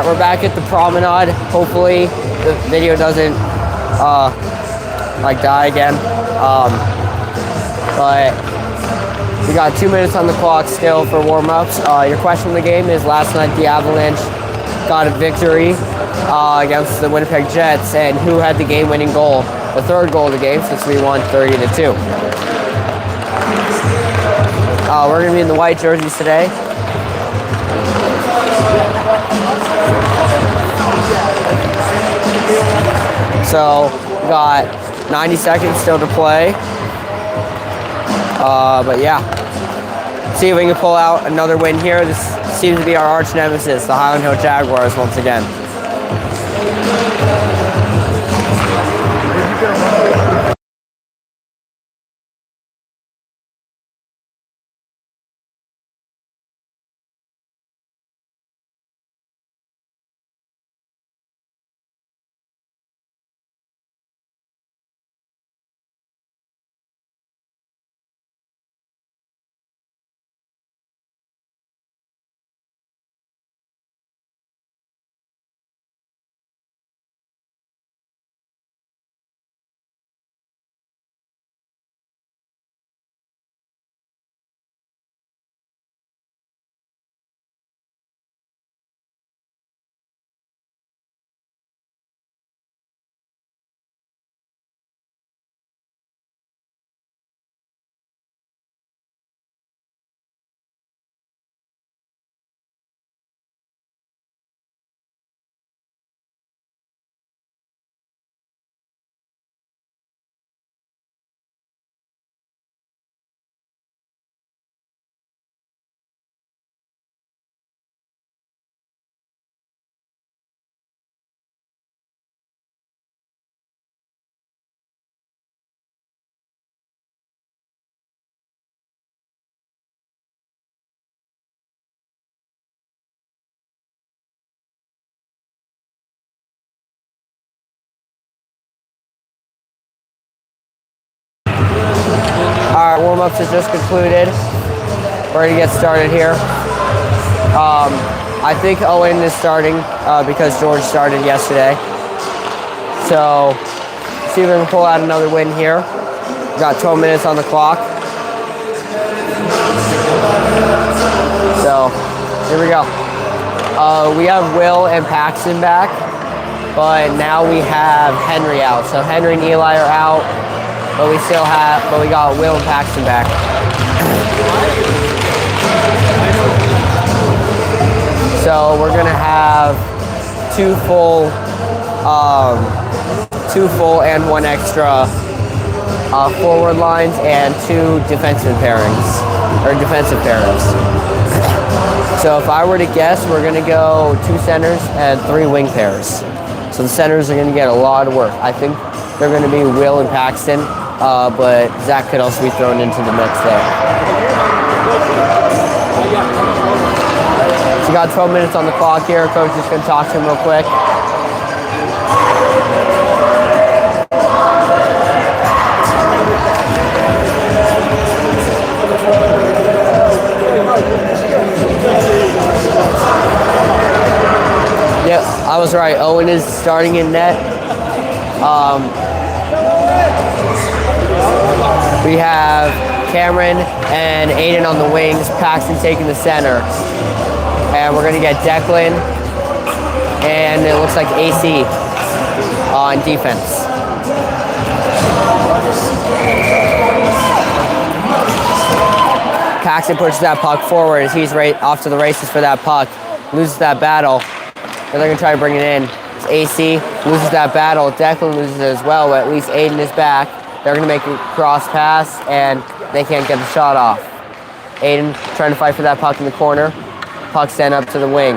Alright, we're back at the promenade. Hopefully the video doesn't like die again. But we got 2 minutes on the clock still for warm-ups. Your question of the game is, last night the Avalanche got a victory against the Winnipeg Jets, and who had the game-winning goal, the third goal of the game, since we won 30-2. We're gonna be in the white jerseys today. So we got 90 seconds still to play. But yeah, see if we can pull out another win here. This seems to be our arch nemesis, the Hyland Hill Jaguars, once again. Alright, warm-ups is just concluded. We're gonna get started here. I think Owen is starting because George started yesterday. So, see if we can pull out another win here. We've got 12 minutes on the clock. So, here we go. We have Will and Paxton back, but now we have Henry out. So Henry and Eli are out. But we got Will and Paxton back. So we're gonna have two full and one extra forward lines and two defensive pairings. So if I were to guess, we're gonna go 2 centers and 3 wing pairs. So the centers are gonna get a lot of work. I think they're gonna be Will and Paxton. But Zach could also be thrown into the mix there. So you got 12 minutes on the clock here. Coach is going to talk to him real quick. Yep, I was right. Owen is starting in net. We have Cameron and Aiden on the wings, Paxton taking the center. And we're going to get Declan and it looks like AC on defense. Paxton pushes that puck forward as he's right off to the races for that puck. Loses that battle. And they're going to try to bring it in. It's AC loses that battle. Declan loses it as well, but at least Aiden is back. They're going to make a cross pass, and they can't get the shot off. Aiden trying to fight for that puck in the corner. Puck sent up to the wing.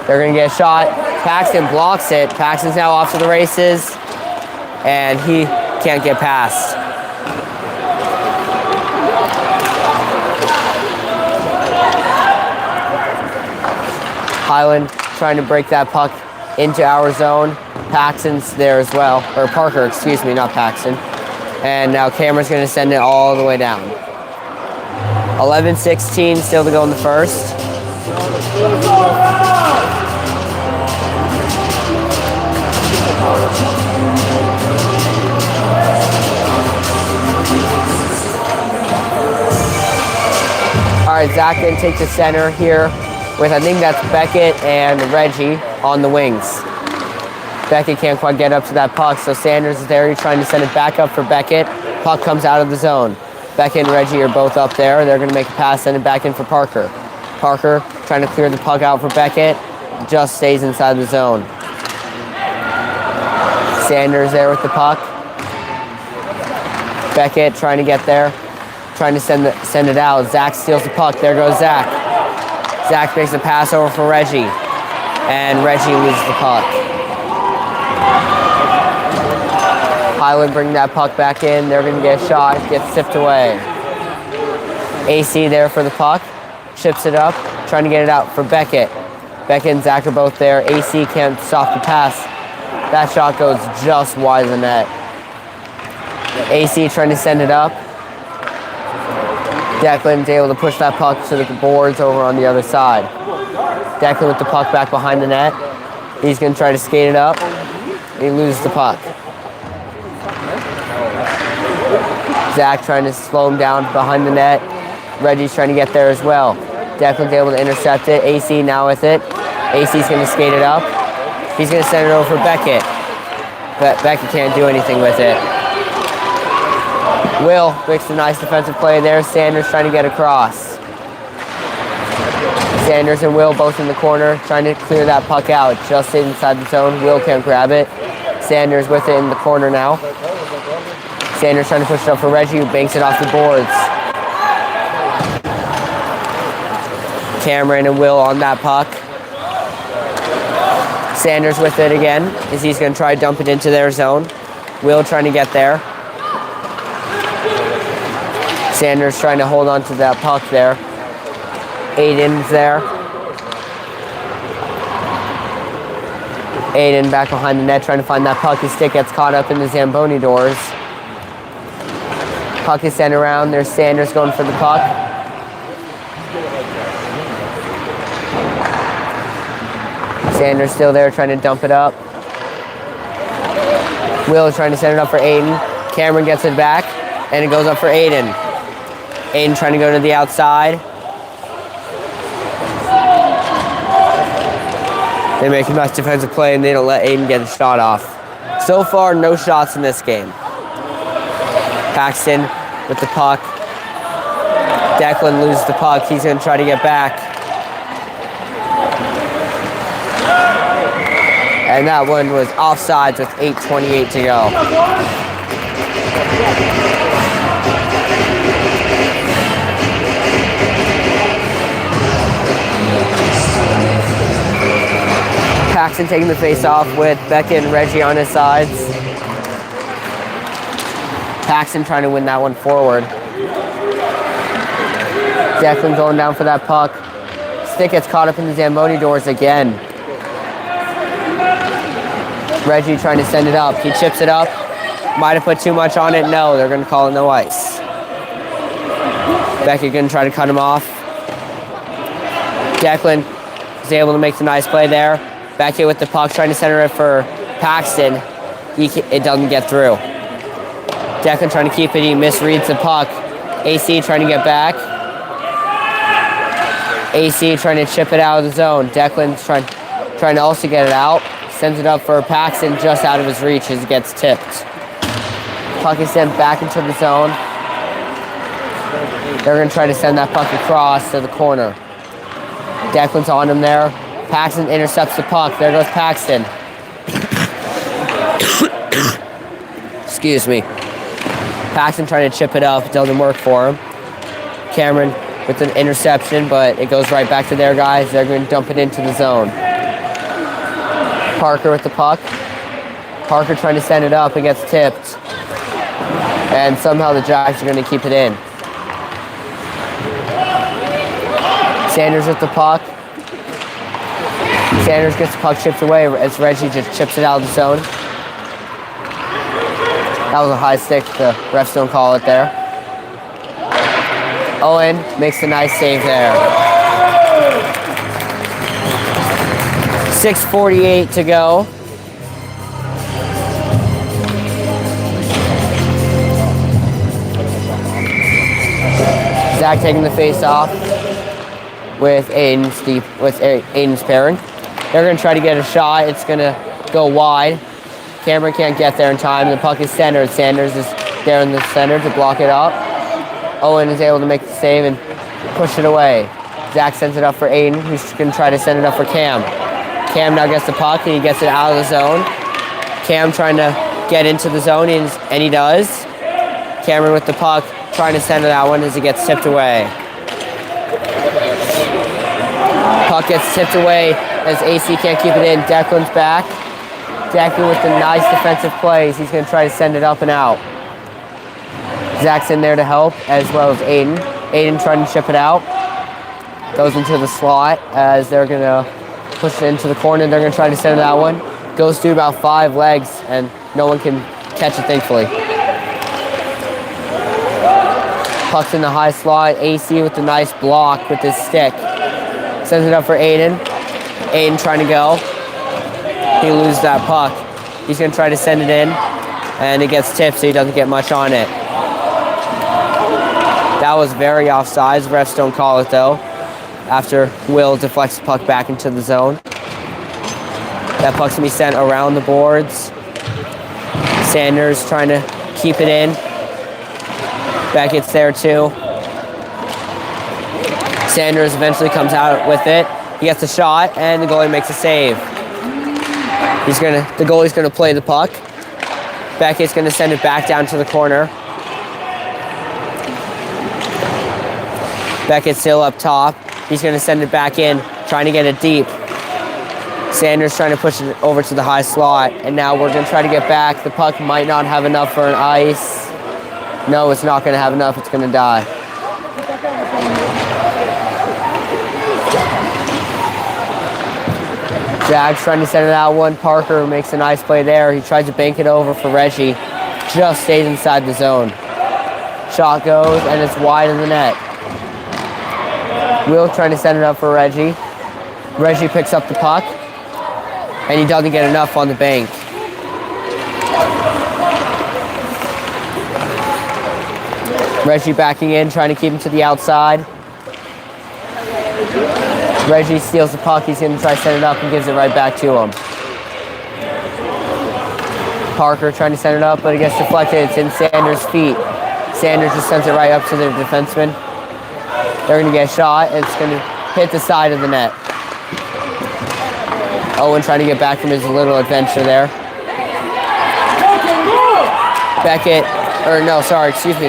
They're going to get a shot. Paxton blocks it. Paxton's now off to the races, and he can't get past. Hyland trying to break that puck into our zone. Paxton's there as well, or Parker, excuse me, not Paxton. And now Cameron's going to send it all the way down. 11-16 still to go in the first. right, Zach then takes the center here with, I think that's Beckett and Reggie on the wings. Beckett can't quite get up to that puck, so Sanders is there. He's trying to send it back up for Beckett. Puck comes out of the zone. Beckett and Reggie are both up there. They're going to make a pass, send it back in for Parker. Parker trying to clear the puck out for Beckett. Just stays inside the zone. Sanders there with the puck. Beckett trying to get there. Trying to send it out. Zach steals the puck. There goes Zach. Zach makes a pass over for Reggie. And Reggie loses the puck. Hyland bring that puck back in. They're going to get a shot. Gets tipped away. AC there for the puck. Chips it up. Trying to get it out for Beckett. Beckett and Zach are both there. AC can't stop the pass. That shot goes just wide of the net. AC trying to send it up. Declan's able to push that puck to the boards over on the other side. Declan with the puck back behind the net. He's going to try to skate it up. He loses the puck. Zach trying to slow him down behind the net. Reggie's trying to get there as well. Declan's able to intercept it. AC now with it. AC's going to skate it up. He's going to send it over for Beckett. But Beckett can't do anything with it. Will makes a nice defensive play there. Sanders trying to get across. Sanders and Will both in the corner trying to clear that puck out. Just inside the zone. Will can't grab it. Sanders with it in the corner now. Sanders trying to push it up for Reggie, who banks it off the boards. Cameron and Will on that puck. Sanders with it again, as he's going to try to dump it into their zone. Will trying to get there. Sanders trying to hold on to that puck there. Aiden's there. Aiden back behind the net trying to find that puck. His stick gets caught up in the Zamboni doors. Puck is sent around. There's Sanders going for the puck. Sanders still there trying to dump it up. Will is trying to send it up for Aiden. Cameron gets it back, and it goes up for Aiden. Aiden trying to go to the outside. They make a nice defensive play, and they don't let Aiden get a shot off. So far, no shots in this game. Paxton with the puck. Declan loses the puck. He's going to try to get back. And that one was offsides with 8:28 to go. Paxton taking the face off with Beckett and Reggie on his sides. Paxton trying to win that one forward. Declan going down for that puck. Stick gets caught up in the Zamboni doors again. Reggie trying to send it up. He chips it up. Might have put too much on it. No, they're going to call it no ice. Beckett going to try to cut him off. Declan is able to make the nice play there. Beckett with the puck trying to center it for Paxton. It doesn't get through. Declan trying to keep it. He misreads the puck. AC trying to get back. AC trying to chip it out of the zone. Declan's trying to also get it out. Sends it up for Paxton just out of his reach as it gets tipped. Puck is sent back into the zone. They're going to try to send that puck across to the corner. Declan's on him there. Paxton intercepts the puck. There goes Paxton. Excuse me. Paxton trying to chip it up. It doesn't work for him. Cameron with an interception, but it goes right back to their guys. They're going to dump it into the zone. Parker with the puck. Parker trying to send it up. It gets tipped. And somehow the Jacks are going to keep it in. Sanders with the puck. Sanders gets the puck chipped away as Reggie just chips it out of the zone. That was a high stick. The refs don't call it there. Owen makes a nice save there. 6:48 to go. Zach taking the face off. with Aiden's pairing. They're going to try to get a shot. It's going to go wide. Cameron can't get there in time. The puck is centered. Sanders is there in the center to block it up. Owen is able to make the save and push it away. Zach sends it up for Aiden, who's going to try to send it up for Cam. Cam now gets the puck, and he gets it out of the zone. Cam trying to get into the zone, and he does. Cameron with the puck, trying to send that one as it gets tipped away. Puck gets tipped away as AC can't keep it in. Declan's back. Declan with the nice defensive plays. He's going to try to send it up and out. Zach's in there to help, as well as Aiden. Aiden trying to chip it out. Goes into the slot as they're going to push it into the corner. They're going to try to send that one. Goes through about 5 legs, and no one can catch it, thankfully. Puck's in the high slot. AC with the nice block with his stick. Sends it up for Aiden. Aiden trying to go. He loses that puck. He's going to try to send it in, and it gets tipped, so he doesn't get much on it. That was very offsides. Refs don't call it, though, after Will deflects the puck back into the zone. That puck's going to be sent around the boards. Sanders trying to keep it in. Beckett's there, too. Sanders eventually comes out with it. He gets a shot, and the goalie makes a save. The goalie's going to play the puck. Beckett's going to send it back down to the corner. Beckett's still up top. He's going to send it back in, trying to get it deep. Sanders trying to push it over to the high slot, and now we're going to try to get back. The puck might not have enough for an ice. No, it's not going to have enough. It's going to die. Jags trying to send it out one. Parker makes a nice play there. He tries to bank it over for Reggie. Just stays inside the zone. Shot goes, and it's wide of the net. Will trying to send it up for Reggie. Reggie picks up the puck, and he doesn't get enough on the bank. Reggie backing in, trying to keep him to the outside. Reggie steals the puck. He's going to try to send it up and gives it right back to him. Parker trying to send it up, but it gets deflected. It's in Sanders' feet. Sanders just sends it right up to the defenseman. They're going to get a shot. It's going to hit the side of the net. Owen trying to get back from his little adventure there.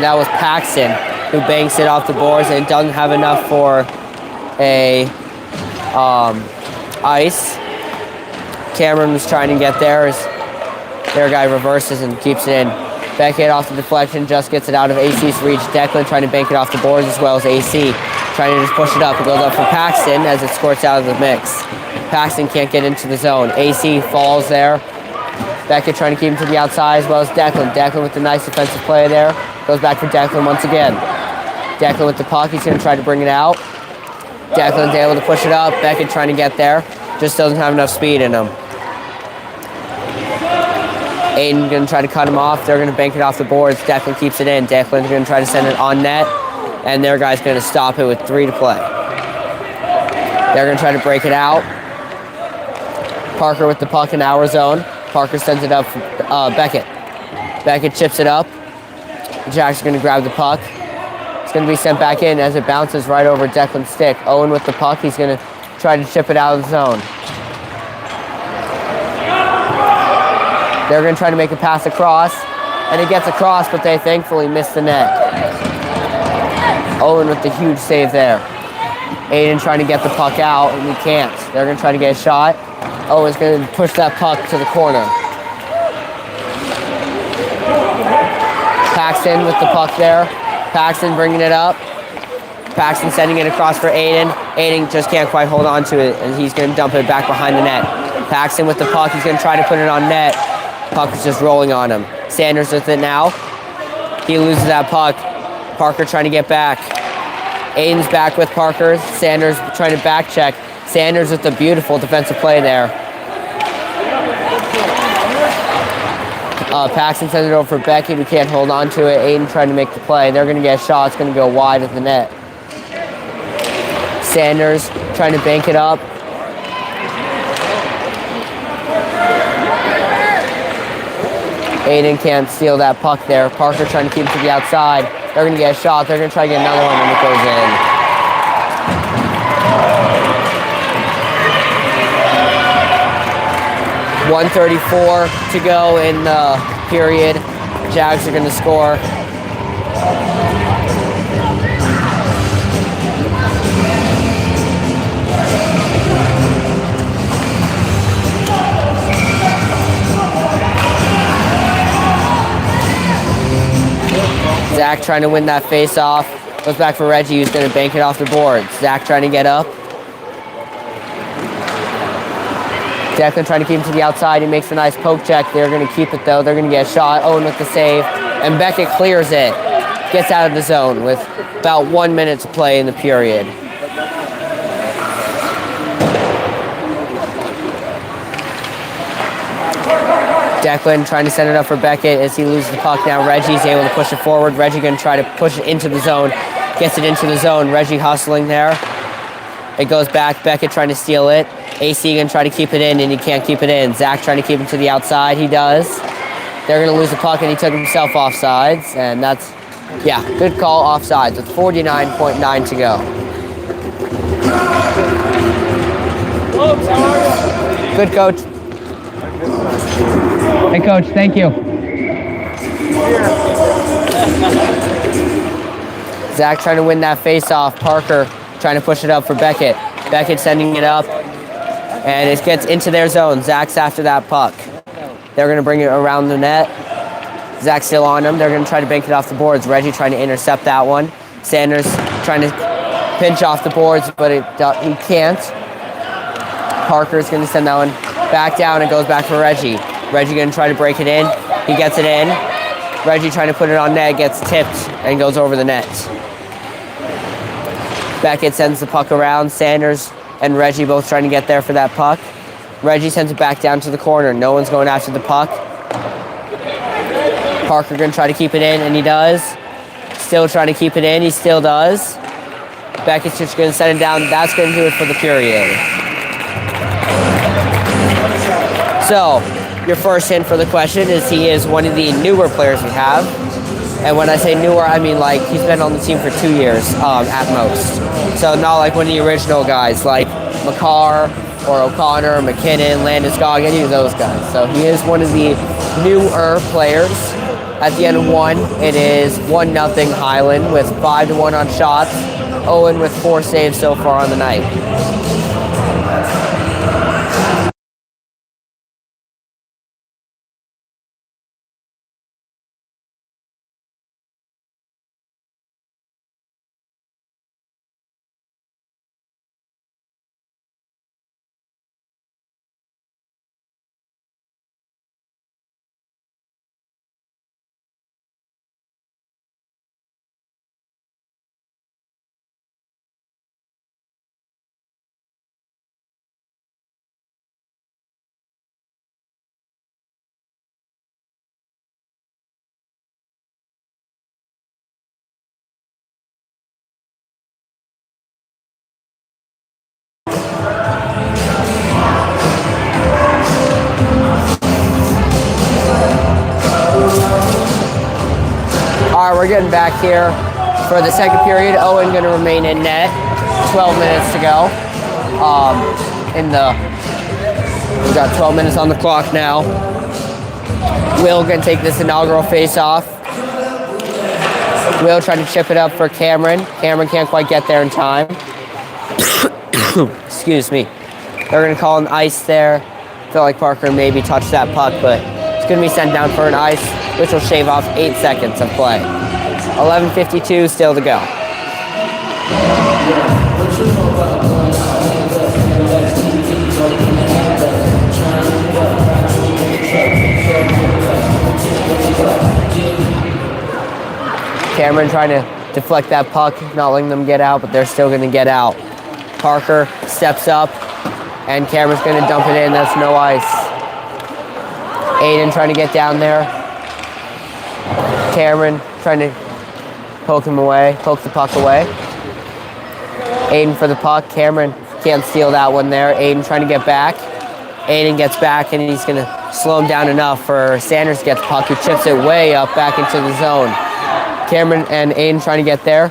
That was Paxton who banks it off the boards and doesn't have enough for a ice. Cameron was trying to get there as their guy reverses and keeps it in. Beckett off the deflection, just gets it out of AC's reach. Declan trying to bank it off the boards as well as AC. Trying to just push it up. It goes up for Paxton as it squirts out of the mix. Paxton can't get into the zone. AC falls there. Beckett trying to keep him to the outside as well as Declan. Declan with the nice defensive play there. Goes back for Declan once again. Declan with the puck. He's going to try to bring it out. Declan's able to push it up. Beckett trying to get there. Just doesn't have enough speed in him. Aiden going to try to cut him off. They're going to bank it off the boards. Declan keeps it in. Declan's going to try to send it on net. And their guy's going to stop it with 3 to play. They're going to try to break it out. Parker with the puck in our zone. Parker sends it up for Beckett. Beckett chips it up. Jack's going to grab the puck. It's going to be sent back in as it bounces right over Declan's stick. Owen with the puck. He's going to try to chip it out of the zone. They're going to try to make a pass across. And it gets across, but they thankfully miss the net. Owen with the huge save there. Aiden trying to get the puck out, and he can't. They're going to try to get a shot. Owen's going to push that puck to the corner. Paxton with the puck there. Paxton bringing it up. Paxton sending it across for Aiden. Aiden just can't quite hold on to it, and he's going to dump it back behind the net. Paxton with the puck. He's going to try to put it on net. Puck is just rolling on him. Sanders with it now. He loses that puck. Parker trying to get back. Aiden's back with Parker. Sanders trying to back check. Sanders with the beautiful defensive play there. Paxton sends it over for Beckett, who can't hold on to it. Aiden trying to make the play. They're going to get a shot. It's going to go wide of the net. Sanders trying to bank it up. Aiden can't steal that puck there. Parker trying to keep it to the outside. They're going to get a shot. They're going to try to get another one, and it goes in. 1:34 to go in the period. Jags are going to score. Zach trying to win that face-off. Goes back for Reggie, who's going to bank it off the board. Zach trying to get up. Declan trying to keep him to the outside. He makes a nice poke check. They're going to keep it, though. They're going to get a shot. Owen with the save. And Beckett clears it. Gets out of the zone with about 1 minute to play in the period. Declan trying to send it up for Beckett as he loses the puck. Now Reggie's able to push it forward. Reggie going to try to push it into the zone. Gets it into the zone. Reggie hustling there. It goes back. Beckett trying to steal it. AC going to try to keep it in, and he can't keep it in. Zach trying to keep it to the outside. He does. They're going to lose the puck, and he took himself offsides. And that's, yeah, good call, offsides with 49.9 to go. Good, Coach. Hey, Coach, thank you. Zach trying to win that face-off. Parker trying to push it up for Beckett. Beckett sending it up, and it gets into their zone. Zach's after that puck. They're going to bring it around the net. Zach's still on them. They're going to try to bank it off the boards. Reggie trying to intercept that one. Sanders trying to pinch off the boards, but he can't. Parker's going to send that one back down. It goes back for Reggie. Reggie going to try to break it in. He gets it in. Reggie trying to put it on net, gets tipped, and goes over the net. Beckett sends the puck around. Sanders and Reggie both trying to get there for that puck. Reggie sends it back down to the corner. No one's going after the puck. Parker going to try to keep it in, and he does. Still trying to keep it in. He still does. Beckett's just going to set it down. That's going to do it for the period. So, your first hint for the question is he is one of the newer players we have. And when I say newer, I mean like he's been on the team for 2 years at most. So not like one of the original guys like McCarr or O'Connor, McKinnon, Landeskog, any of those guys. So he is one of the newer players. At the end of one, it is 1-0 Hyland with 5-1 on shots. Owen with 4 saves so far on the night. All right, we're getting back here for the second period. Owen going to remain in net. 12 minutes to go. We've got 12 minutes on the clock now. Will going to take this inaugural face-off. Will trying to chip it up for Cameron. Cameron can't quite get there in time. Excuse me. They're going to call an ice there. I feel like Parker maybe touched that puck, but it's going to be sent down for an ice, which will shave off 8 seconds of play. 11:52 still to go. Cameron trying to deflect that puck, not letting them get out, but they're still going to get out. Parker steps up, and Cameron's going to dump it in. That's no ice. Aiden trying to get down there. Cameron trying to poke the puck away. Aiden for the puck. Cameron can't steal that one there. Aiden trying to get back. Aiden gets back, and he's going to slow him down enough for Sanders to get the puck, who chips it way up back into the zone. Cameron and Aiden trying to get there.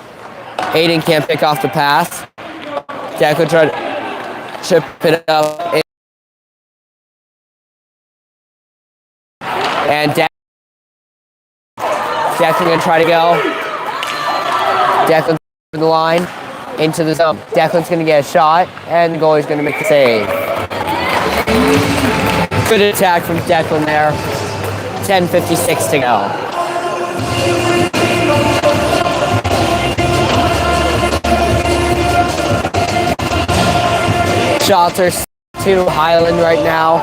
Aiden can't pick off the pass. Declan tried to chip it up. And Declan going to try to go. Declan to the line, into the zone. Declan's going to get a shot, and the goalie's going to make the save. Good attack from Declan there. 10:56 to go. Shots are to Hyland right now.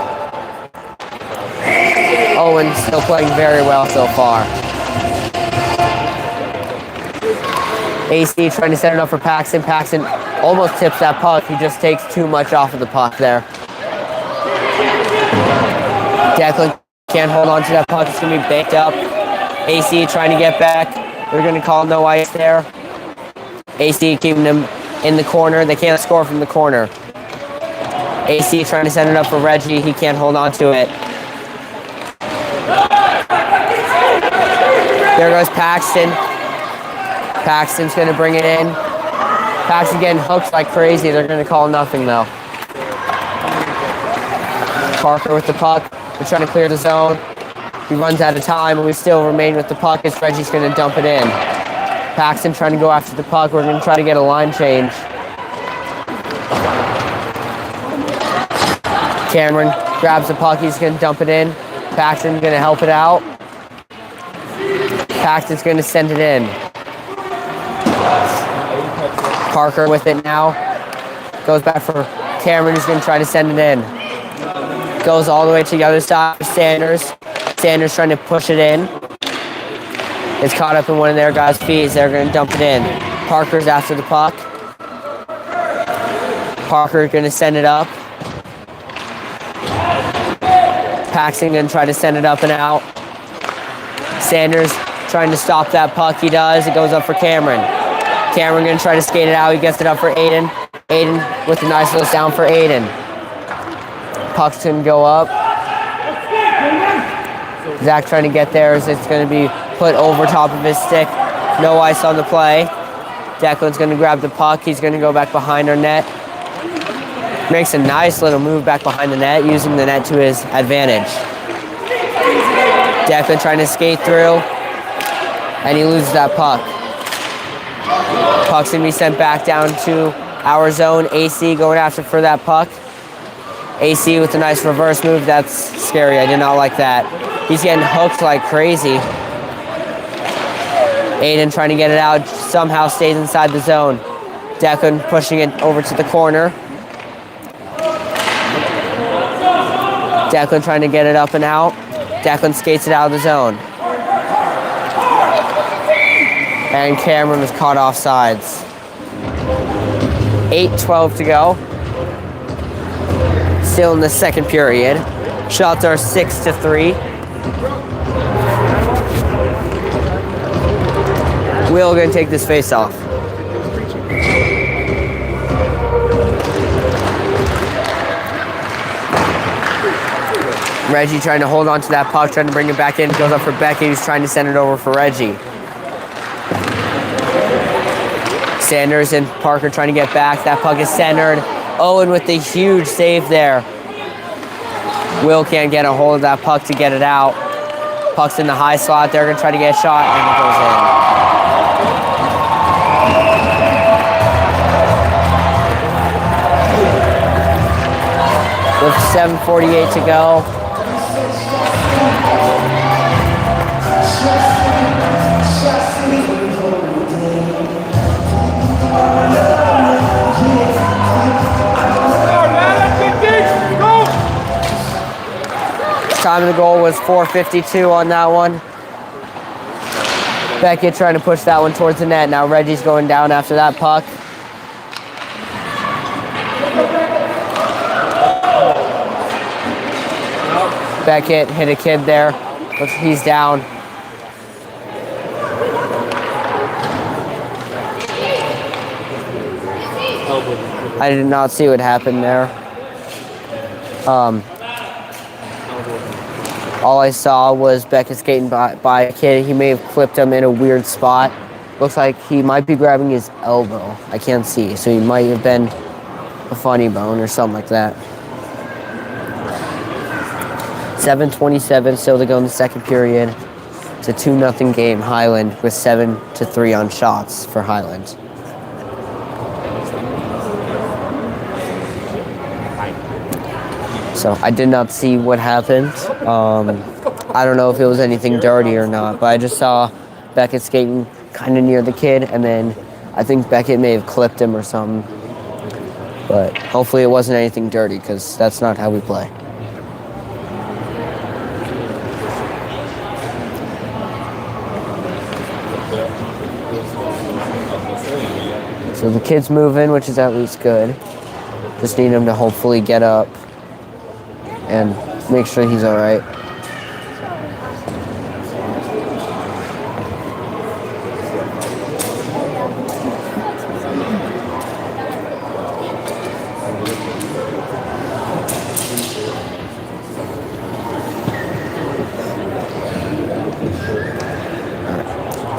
Owen still playing very well so far. AC trying to set it up for Paxton. Paxton almost tips that puck. He just takes too much off of the puck there. Declan can't hold on to that puck. It's going to be banked up. AC trying to get back. They're going to call no ice there. AC keeping them in the corner. They can't score from the corner. AC trying to send it up for Reggie. He can't hold on to it. There goes Paxton. Paxton's going to bring it in. Paxton getting hooked like crazy. They're going to call nothing, though. Parker with the puck. They're trying to clear the zone. He runs out of time, and we still remain with the puck as Reggie's going to dump it in. Paxton trying to go after the puck. We're going to try to get a line change. Cameron grabs the puck. He's going to dump it in. Paxton's going to help it out. Paxton's going to send it in. Parker with it now. Goes back for Cameron, who's going to try to send it in. Goes all the way to the other side of Sanders. Sanders trying to push it in. It's caught up in one of their guys' feet. They're going to dump it in. Parker's after the puck. Parker going to send it up. Paxton going to try to send it up and out. Sanders trying to stop that puck. He does. It goes up for Cameron. Cameron going to try to skate it out. He gets it up for Aiden. Aiden with a nice little down for Aiden. Puck's going to go up. Zach trying to get there as it's going to be put over top of his stick. No ice on the play. Declan's going to grab the puck. He's going to go back behind our net. Makes a nice little move back behind the net, using the net to his advantage. Declan trying to skate through, and he loses that puck. Puck's going to be sent back down to our zone. AC going after for that puck. AC with a nice reverse move. That's scary. I did not like that. He's getting hooked like crazy. Aiden trying to get it out. Somehow stays inside the zone. Declan pushing it over to the corner. Declan trying to get it up and out. Declan skates it out of the zone. And Cameron was caught off sides. 8:12 to go. Still in the second period. Shots are 6-3. Will gonna take this face off. Reggie trying to hold on to that puck, trying to bring it back in. Goes up for Becky, who's trying to send it over for Reggie. Sanders and Parker trying to get back. That puck is centered. Owen with the huge save there. Will can't get a hold of that puck to get it out. Puck's in the high slot. They're going to try to get a shot, and it goes in. With 7:48 to go. Time of the goal was 4:52 on that one. Beckett trying to push that one towards the net. Now Reggie's going down after that puck. Beckett hit a kid there. He's down. I did not see what happened there. All I saw was Beckett skating by a kid. He may have clipped him in a weird spot. Looks like he might be grabbing his elbow. I can't see, so he might have been a funny bone or something like that. 7:27 still to go in the second period. It's a 2-0 game, Hyland, with 7-3 on shots for Hyland. So I did not see what happened. I don't know if it was anything dirty or not, but I just saw Beckett skating kind of near the kid, and then I think Beckett may have clipped him or something. But hopefully it wasn't anything dirty, because that's not how we play. So the kid's moving, which is at least good. Just need him to hopefully get up and make sure he's all right.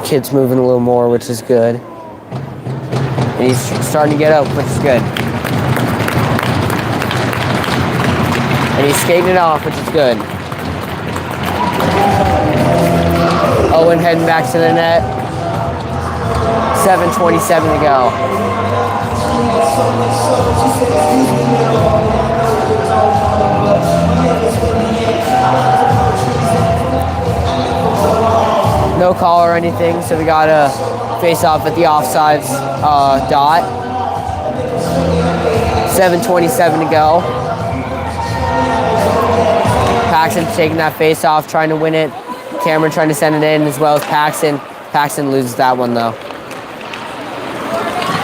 Kid's moving a little more, which is good. And he's starting to get up, which is good. And he's skating it off, which is good. Owen heading back to the net. 7:27 to go. No call or anything, so we got a face off at the offsides dot. 7:27 to go. Paxton taking that face off, trying to win it. Cameron trying to send it in, as well as Paxton. Paxton loses that one though.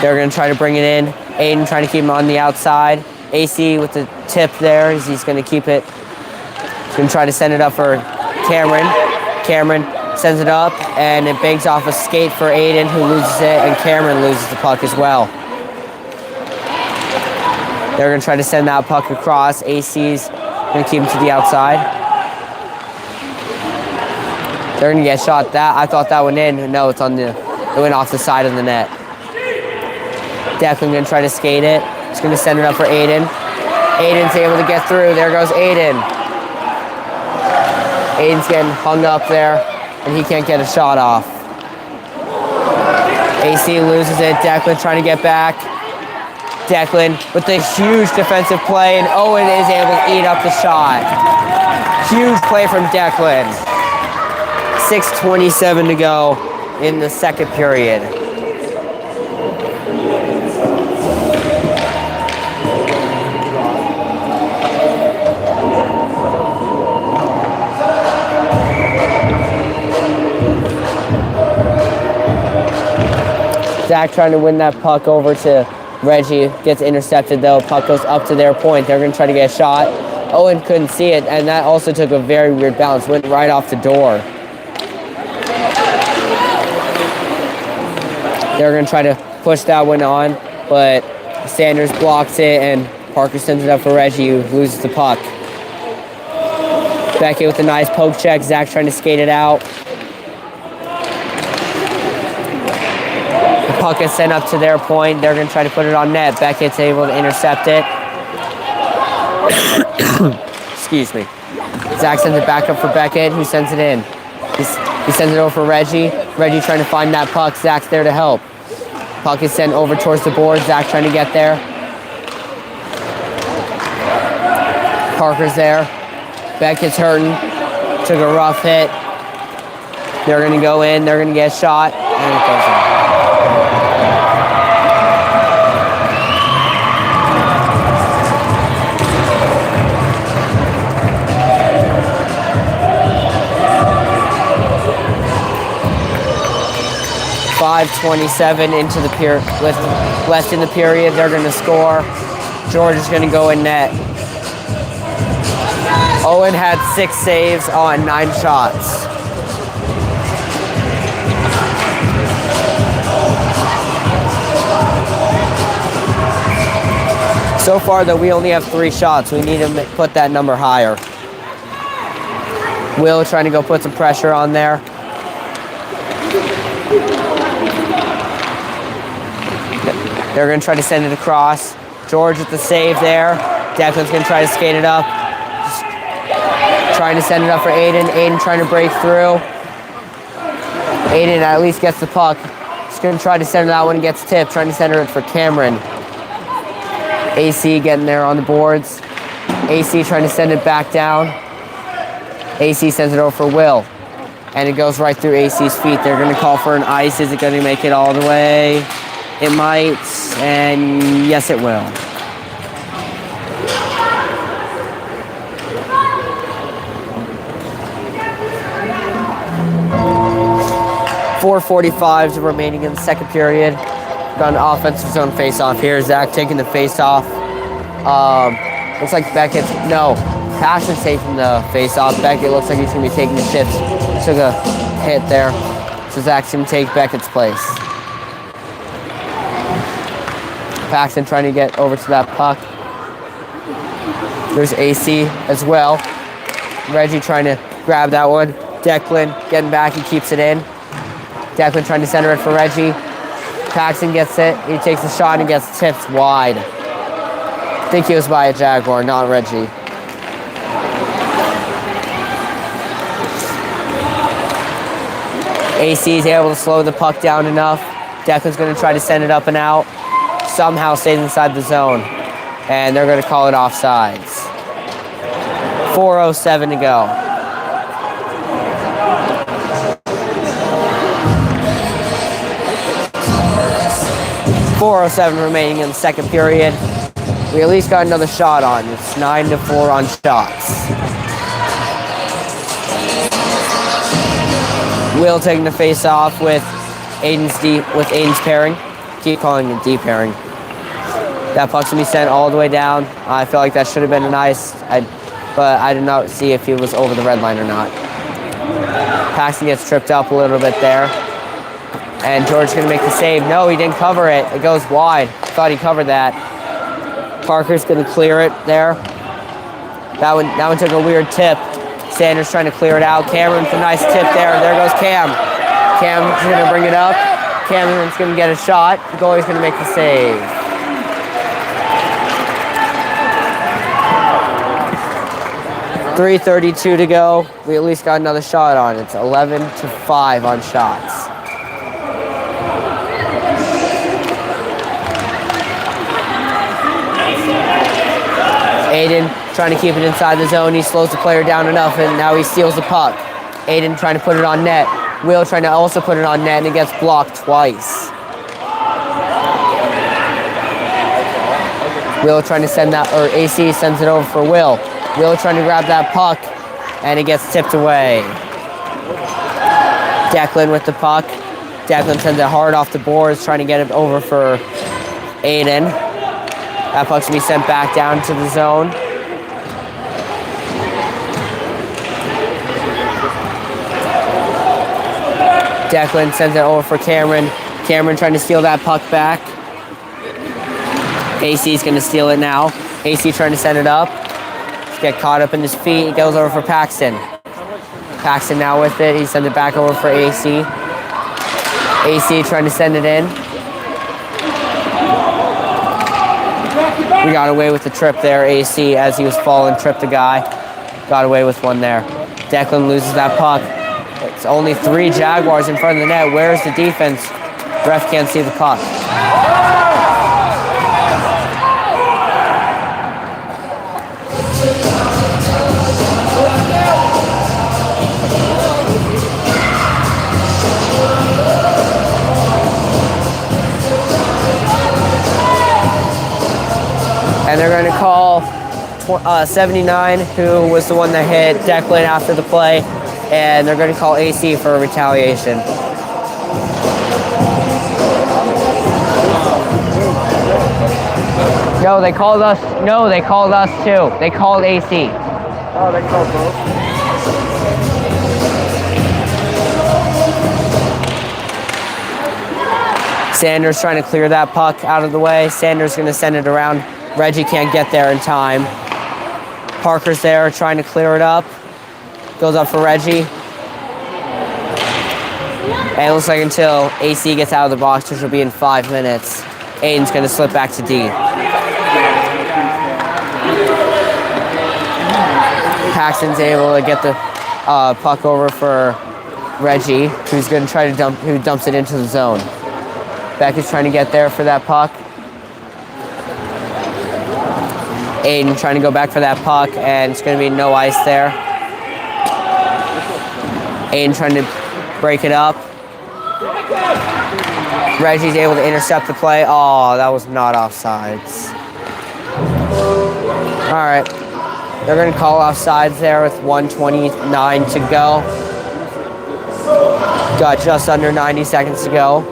They're gonna try to bring it in. Aiden trying to keep him on the outside. AC with the tip there. He's gonna keep it. He's gonna try to send it up for Cameron. Cameron sends it up, and it bangs off a skate for Aiden, who loses it, and Cameron loses the puck as well. They're gonna try to send that puck across. AC's gonna keep him to the outside. They're gonna get shot. I thought that went in. No, it went off the side of the net. Declan gonna try to skate it. He's gonna send it up for Aiden. Aiden's able to get through. There goes Aiden. Aiden's getting hung up there, and he can't get a shot off. AC loses it. Declan trying to get back. Declan with the huge defensive play, and Owen is able to eat up the shot. Huge play from Declan. 6:27 to go in the second period. Zach trying to win that puck over to Reggie, gets intercepted though. Puck goes up to their point. They're going to try to get a shot. Owen couldn't see it, and that also took a very weird bounce. Went right off the door. They're going to try to push that one on, but Sanders blocks it, and Parker sends it up for Reggie, who loses the puck. Beckett with a nice poke check. Zach trying to skate it out. The puck is sent up to their point. They're going to try to put it on net. Beckett's able to intercept it. Excuse me. Zach sends it back up for Beckett, who sends it in. He sends it over for Reggie. Reggie trying to find that puck. Zach's there to help. Puck is sent over towards the board. Zach trying to get there. Parker's there. Beckett's hurting. Took a rough hit. They're going to go in. They're going to get a shot. And it goes in. .5:27 into the period, left in the period. They're going to score. George is going to go in net. Owen had 6 saves on 9 shots. So far, though, we only have 3 shots. We need to put that number higher. Will trying to go put some pressure on there. They're going to try to send it across. George with the save there. Declan's going to try to skate it up. Just trying to send it up for Aiden. Aiden trying to break through. Aiden at least gets the puck. Just going to try to send that one, gets tipped. Trying to center it for Cameron. AC getting there on the boards. AC trying to send it back down. AC sends it over for Will. And it goes right through AC's feet. They're going to call for an ice. Is it going to make it all the way? It might, and yes, it will. .445 remaining in the second period. Got an offensive zone face-off here. Zach taking the face-off. Looks like Beckett's, no, Passion's taking the face-off. Beckett looks like he's going to be taking the chips. Took a hit there. So Zach's going to take Beckett's place. Paxton trying to get over to that puck. There's AC as well. Reggie trying to grab that one. Declan getting back, he keeps it in. Declan trying to center it for Reggie. Paxton gets it, he takes a shot and gets tipped wide. I think he was by a Jaguar, not Reggie. AC is able to slow the puck down enough. Declan's going to try to send it up and out. Somehow stays inside the zone. And they're going to call it offsides. 4:07 to go. .407 remaining in the second period. We at least got another shot on. It's 9-4 on shots. Will taking the face off with Aiden's pairing. Keep calling it D pairing. That puck's gonna be sent all the way down. I feel like that should have been an ice, but I did not see if he was over the red line or not. Paxton gets tripped up a little bit there. And George's gonna make the save. No, he didn't cover it. It goes wide. Thought he covered that. Parker's gonna clear it there. That one took a weird tip. Sanders trying to clear it out. Cameron with a nice tip there. There goes Cam. Cam's gonna bring it up. Cameron's gonna get a shot. The goalie's gonna make the save. .332 to go. We at least got another shot on. It's 11-5 on shots. Aiden trying to keep it inside the zone. He slows the player down enough, and now he steals the puck. Aiden trying to put it on net. Will trying to also put it on net, and it gets blocked twice. Will trying to send that, or AC sends it over for Will. Will trying to grab that puck, and it gets tipped away. Declan with the puck. Declan sends it hard off the boards, trying to get it over for Aiden. That puck's gonna be sent back down to the zone. Declan sends it over for Cameron. Cameron trying to steal that puck back. AC's gonna steal it now. AC trying to send it up. Just get caught up in his feet. It goes over for Paxton. Paxton now with it. He sends it back over for AC. AC trying to send it in. We got away with the trip there, AC, as he was falling, tripped the guy. Got away with one there. Declan loses that puck. It's only 3 Jaguars in front of the net. Where's the defense? Ref can't see the puck. And they're going to call 79, who was the one that hit Declan after the play, and they're going to call AC for a retaliation. No, they called us. No, they called us too. They called AC. Oh, they called both. Sanders trying to clear that puck out of the way. Sanders going to send it around Reggie can't get there in time. Parker's there trying to clear it up. Goes up for Reggie. And it looks like until AC gets out of the box, which will be in 5 minutes, Aiden's going to slip back to D. Paxton's able to get the puck over for Reggie, who's going to try to who dumps it into the zone. Becky's trying to get there for that puck. Aiden trying to go back for that puck, and it's going to be no ice there. Aiden trying to break it up. Reggie's able to intercept the play. Oh, that was not offsides. All right. They're going to call offsides there with 1:29 to go. Got just under 90 seconds to go.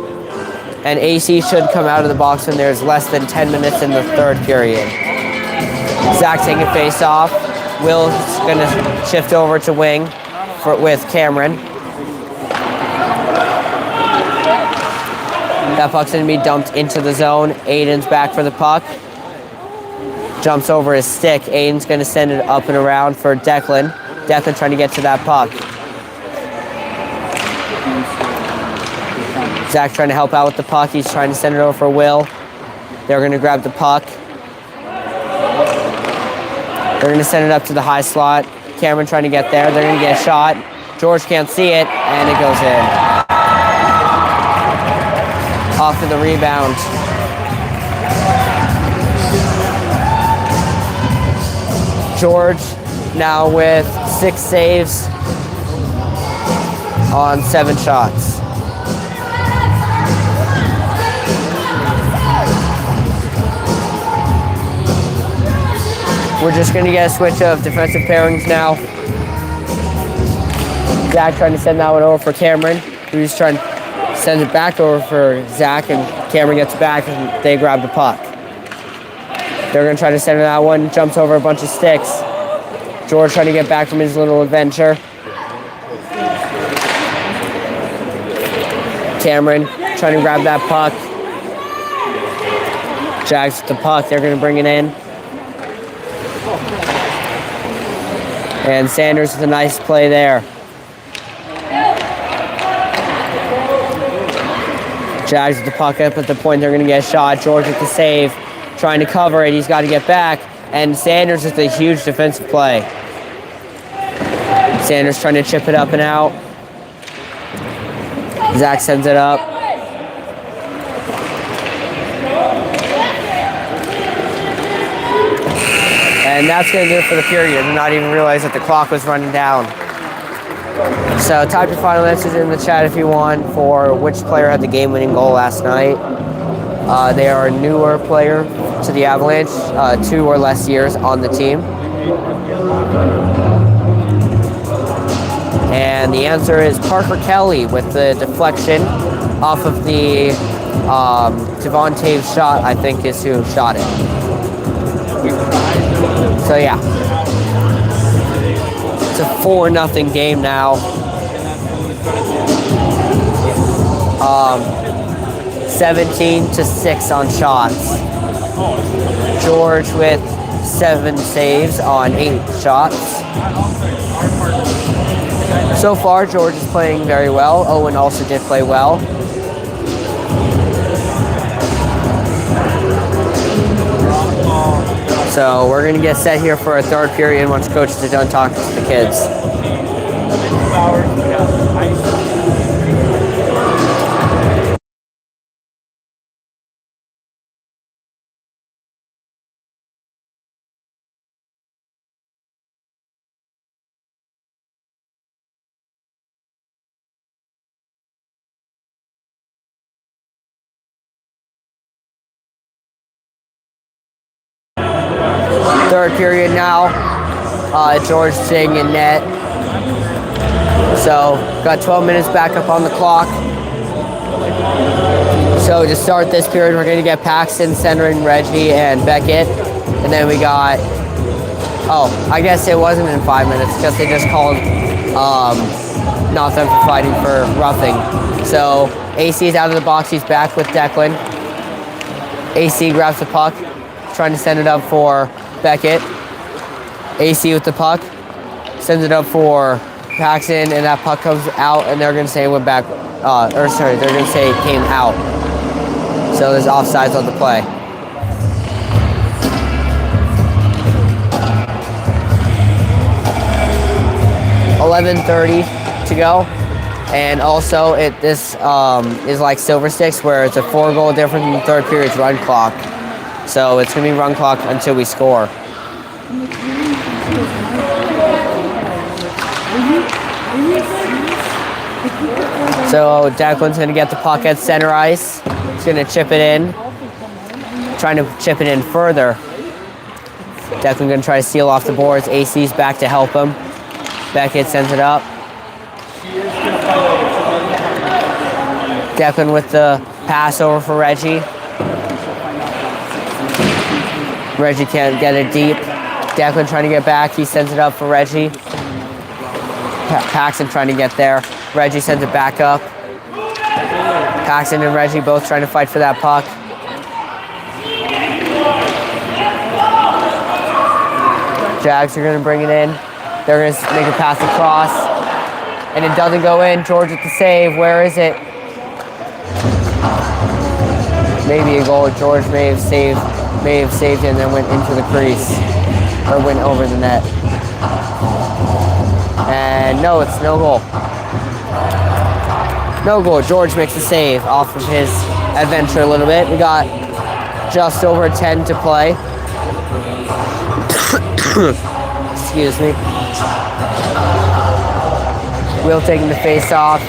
And AC should come out of the box when there's less than 10 minutes in the third period. Zach taking a face off. Will's going to shift over to wing with Cameron. That puck's going to be dumped into the zone. Aiden's back for the puck. Jumps over his stick. Aiden's going to send it up and around for Declan. Declan trying to get to that puck. Zach trying to help out with the puck. He's trying to send it over for Will. They're going to grab the puck. They're going to send it up to the high slot. Cameron trying to get there. They're going to get a shot. George can't see it, and it goes in. Off to the rebound. George now with 6 saves on 7 shots. We're just going to get a switch of defensive pairings now. Zach trying to send that one over for Cameron, who's trying to send it back over for Zach, and Cameron gets back and they grab the puck. They're going to try to send that one, jumps over a bunch of sticks. George trying to get back from his little adventure. Cameron trying to grab that puck. Jags with the puck, they're going to bring it in. And Sanders with a nice play there. Jags with the puck up at the point, they're going to get a shot. George with the save, trying to cover it. He's got to get back. And Sanders with a huge defensive play. Sanders trying to chip it up and out. Zach sends it up. And that's going to do it for the period. I did not even realize that the clock was running down. So type your final answers in the chat if you want for which player had the game-winning goal last night. They are a newer player to the Avalanche, 2 or less years on the team. And the answer is Parker Kelly with the deflection off of the Devon Taves shot, I think is who shot it. So yeah. It's a 4-0 game now. 17-6 on shots. George with 7 saves on 8 shots. So far, George is playing very well. Owen also did play well. So we're going to get set here for a third period once coaches are done talking to the kids. Third period now. George sitting in net. So got 12 minutes back up on the clock. So to start this period, we're going to get Paxton centering Reggie and Beckett. And then we got, I guess it wasn't in 5 minutes because they just called not them for fighting for roughing. So AC is out of the box. He's back with Declan. AC grabs the puck. trying to send it up for Beckett. AC with the puck. Sends it up for Paxton, and that puck comes out, and they're going to say it went back. They're going to say it came out. So there's offsides on the play. $11:30 to go. And also, this is like Silver Sticks, where it's a 4-goal difference in the third period's run clock. So it's going to be run clock until we score. So Declan's going to get the puck at center ice. He's going to chip it in. Trying to chip it in further. Declan's going to try to steal off the boards. AC's back to help him. Beckett sends it up. Declan with the pass over for Reggie. Reggie can't get it deep. Declan trying to get back. He sends it up for Reggie. Paxton trying to get there. Reggie sends it back up. Paxton and Reggie both trying to fight for that puck. Jags are going to bring it in. They're going to make a pass across. And it doesn't go in. George with the save. Where is it? Maybe a goal. George may have saved it and then went into the crease. Or went over the net. And no, it's no goal. No goal. George makes the save off of his adventure a little bit. We got just over 10 to play. Excuse me. Will taking the face off.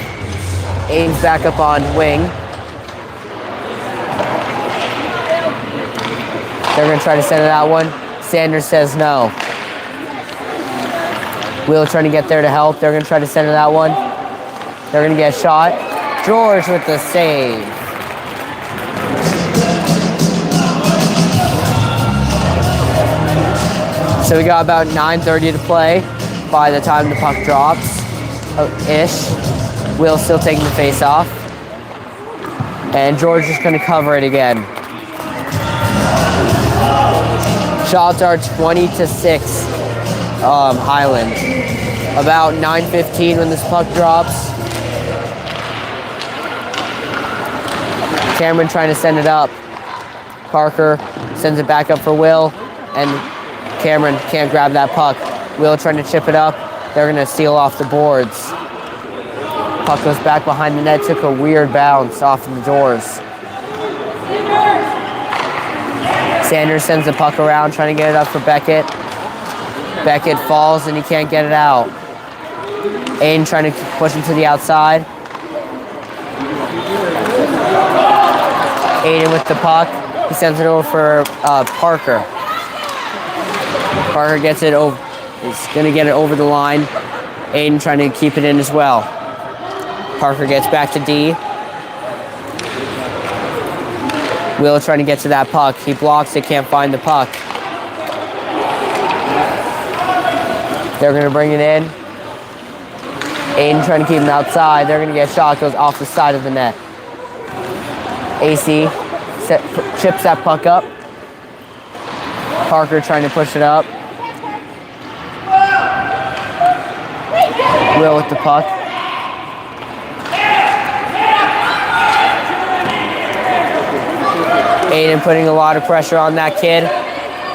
Ames back up on wing. They're going to try to send it out one. Sanders says no. Will trying to get there to help. They're going to try to send it out one. They're going to get a shot. George with the save. So we got about 9:30 to play by the time the puck drops. Ish. Will still taking the face off. And George is going to cover it again. Shots are 20-6, Hyland. About 9:15 when this puck drops. Cameron trying to send it up. Parker sends it back up for Will, and Cameron can't grab that puck. Will trying to chip it up. They're going to steal off the boards. Puck goes back behind the net, took a weird bounce off of the doors. Sanders sends the puck around, trying to get it up for Beckett. Beckett falls and he can't get it out. Aiden trying to push him to the outside. Aiden with the puck. He sends it over for Parker. Parker gets it over. He's going to get it over the line. Aiden trying to keep it in as well. Parker gets back to D. Will trying to get to that puck. He blocks it, can't find the puck. They're going to bring it in. Aiden trying to keep him outside. They're going to get a shot. Goes off the side of the net. AC chips that puck up. Parker trying to push it up. Will with the puck. Aiden putting a lot of pressure on that kid,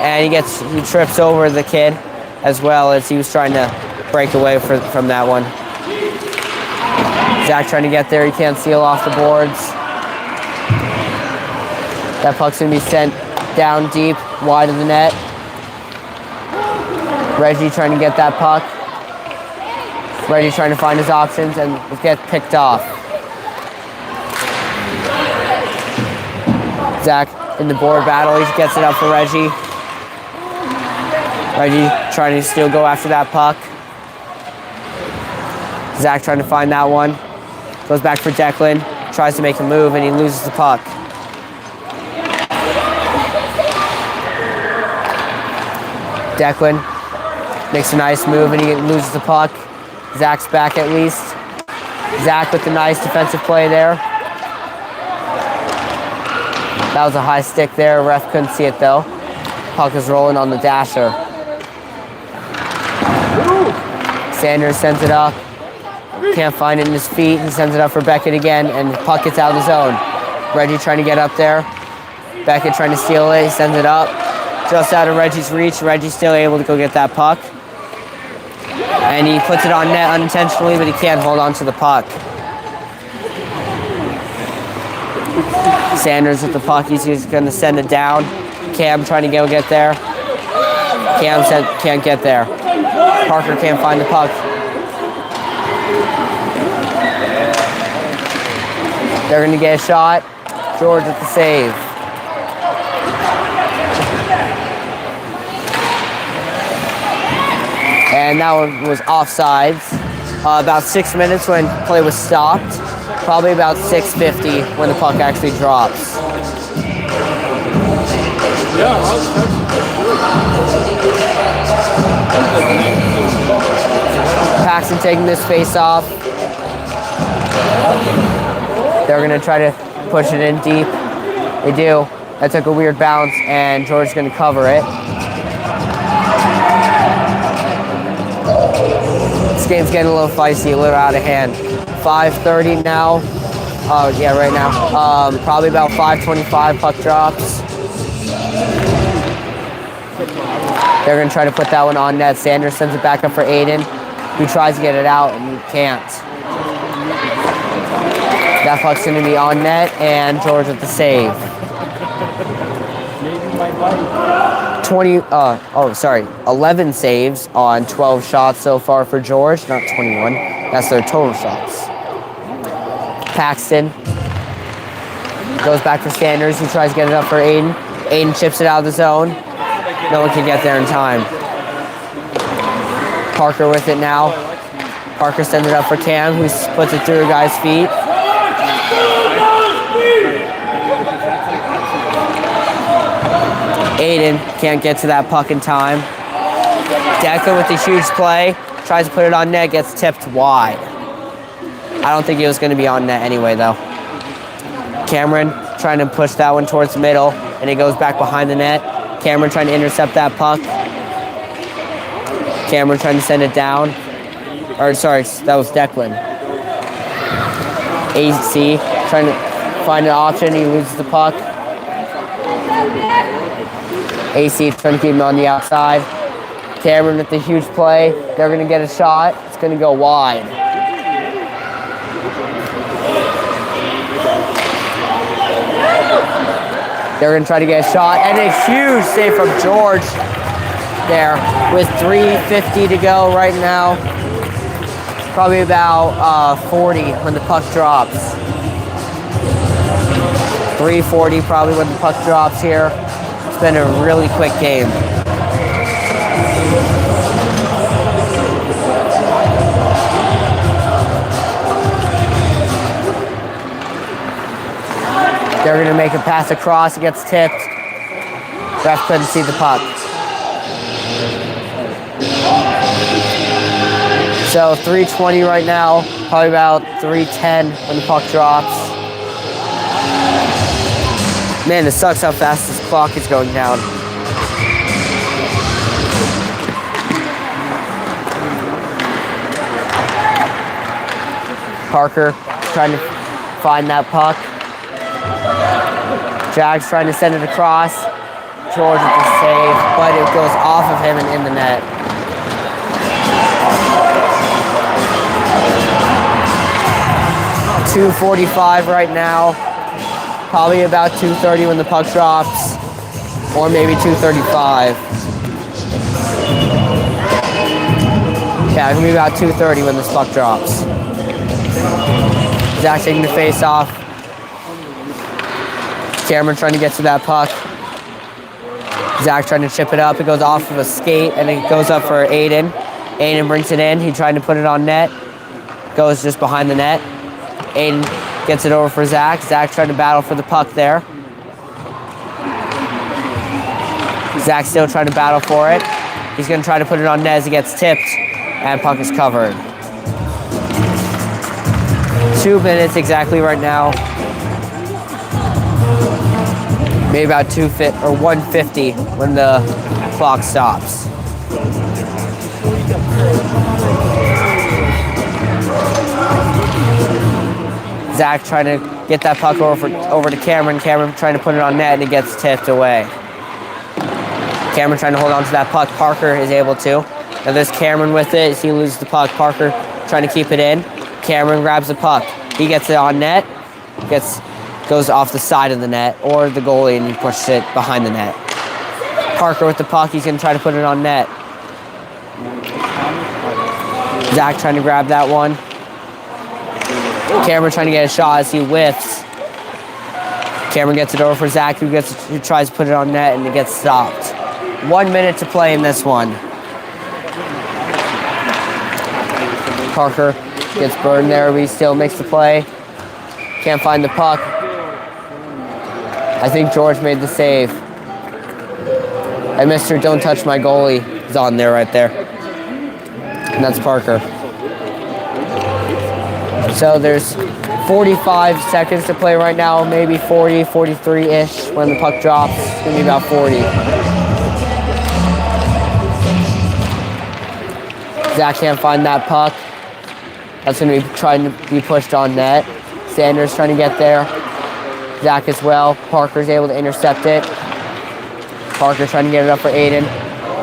and he trips over the kid as well as he was trying to break away from that one. Zach trying to get there, he can't seal off the boards. That puck's gonna be sent down deep, wide of the net. Reggie trying to get that puck. Reggie trying to find his options, and it gets picked off. Zach in the board battle, he gets it up for Reggie. Reggie trying to still go after that puck. Zach trying to find that one. Goes back for Declan, tries to make a move, and he loses the puck. Declan makes a nice move, and he loses the puck. Zach's back at least. Zach with the nice defensive play there. That was a high stick there. Ref couldn't see it though. Puck is rolling on the dasher. Sanders sends it up. Can't find it in his feet. He sends it up for Beckett again, and the puck gets out of the zone. Reggie trying to get up there. Beckett trying to steal it. He sends it up. Just out of Reggie's reach. Reggie's still able to go get that puck. And he puts it on net unintentionally, but he can't hold on to the puck. Sanders with the puck. He's going to send it down. Cam trying to go get there. Cam can't get there. Parker can't find the puck. They're going to get a shot. George with the save. And that one was offsides. About 6 minutes when play was stopped. Probably about 6:50 when the puck actually drops. Paxton taking this face off. They're going to try to push it in deep. They do. That took a weird bounce, and George's going to cover it. This game's getting a little feisty, a little out of hand. 5:30 now. Oh, yeah, right now. Probably about 5:25 puck drops. They're going to try to put that one on net. Sanders sends it back up for Aiden, who tries to get it out, and he can't. That puck's going to be on net, and George with the save. 11 saves on 12 shots so far for George, not 21. That's their total shots. Paxton goes back for Sanders. He tries to get it up for Aiden. Aiden chips it out of the zone. No one can get there in time. Parker with it now. Parker sends it up for Cam, who puts it through a guy's feet. Aiden can't get to that puck in time. Deca with the huge play. Tries to put it on net, gets tipped wide. I don't think it was going to be on net anyway, though. Cameron trying to push that one towards the middle, and it goes back behind the net. Cameron trying to intercept that puck. Cameron trying to send it down. Or, sorry, that was Declan. AC trying to find an option. He loses the puck. AC trying to keep him on the outside. Cameron with the huge play. They're going to get a shot. It's going to go wide. They're going to try to get a shot. And a huge save from George there with 3:50 to go right now. Probably about 40 when the puck drops. 3:40 probably when the puck drops here. It's been a really quick game. They're going to make a pass across. It gets tipped. Ref couldn't see the puck. So 3:20 right now. Probably about 3:10 when the puck drops. Man, it sucks how fast this clock is going down. Parker trying to find that puck. Jags trying to send it across. George with the save, but it goes off of him and in the net. .245 right now. Probably about 2:30 when the puck drops, or maybe 2:35. Yeah, it's gonna be about 2:30 when this puck drops. Zach taking the face off. Cameron trying to get to that puck. Zach trying to chip it up. It goes off of a skate, and it goes up for Aiden. Aiden brings it in. He tried to put it on net. Goes just behind the net. Aiden gets it over for Zach. Zach trying to battle for the puck there. Zach still trying to battle for it. He's going to try to put it on net as it gets tipped, and puck is covered. 2 minutes exactly right now. maybe about 150 when the clock stops. Zach trying to get that puck over to Cameron. Cameron trying to put it on net, and it gets tipped away. Cameron trying to hold on to that puck. Parker is able to. Now there's Cameron with it as he loses the puck. Parker trying to keep it in. Cameron grabs the puck. He gets it on net. Goes off the side of the net or the goalie, and he pushes it behind the net. Parker with the puck. He's going to try to put it on net. Zach trying to grab that one. Cameron trying to get a shot as he whiffs. Cameron gets it over for Zach, who tries to put it on net, and it gets stopped. 1 minute to play in this one. Parker gets burned there, but he still makes the play. Can't find the puck. I think George made the save. And Mr. Don't Touch My Goalie is on there right there. And that's Parker. So there's 45 seconds to play right now, maybe 40, 43-ish. When the puck drops, it's going to be about 40. Zach can't find that puck. That's going to be trying to be pushed on net. Sanders trying to get there. Zach as well. Parker's able to intercept it. Parker trying to get it up for Aiden.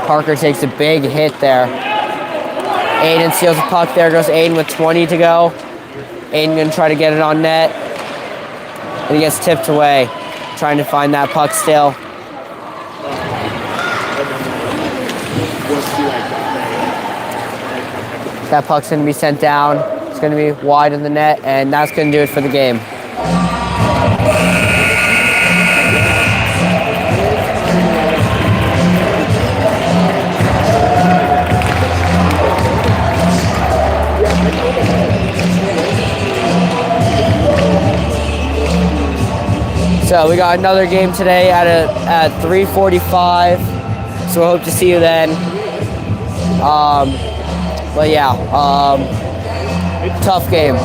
Parker takes a big hit there. Aiden steals the puck. There goes Aiden with 20 to go. Aiden gonna try to get it on net. And he gets tipped away. Trying to find that puck still. That puck's gonna be sent down. It's gonna be wide of the net, and that's gonna do it for the game. So we got another game today at 3:45. So I hope to see you then. But yeah, tough game.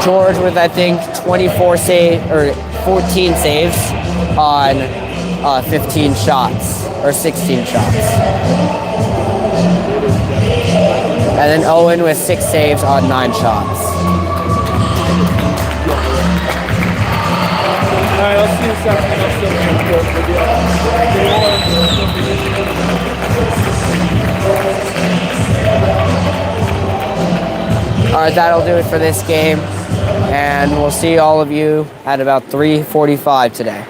George with, I think, 14 saves on 15 shots or 16 shots. And then Owen with 6 saves on 9 shots. All right, I'll see you Saturday. All right, that'll do it for this game, and we'll see all of you at about 3:45 today.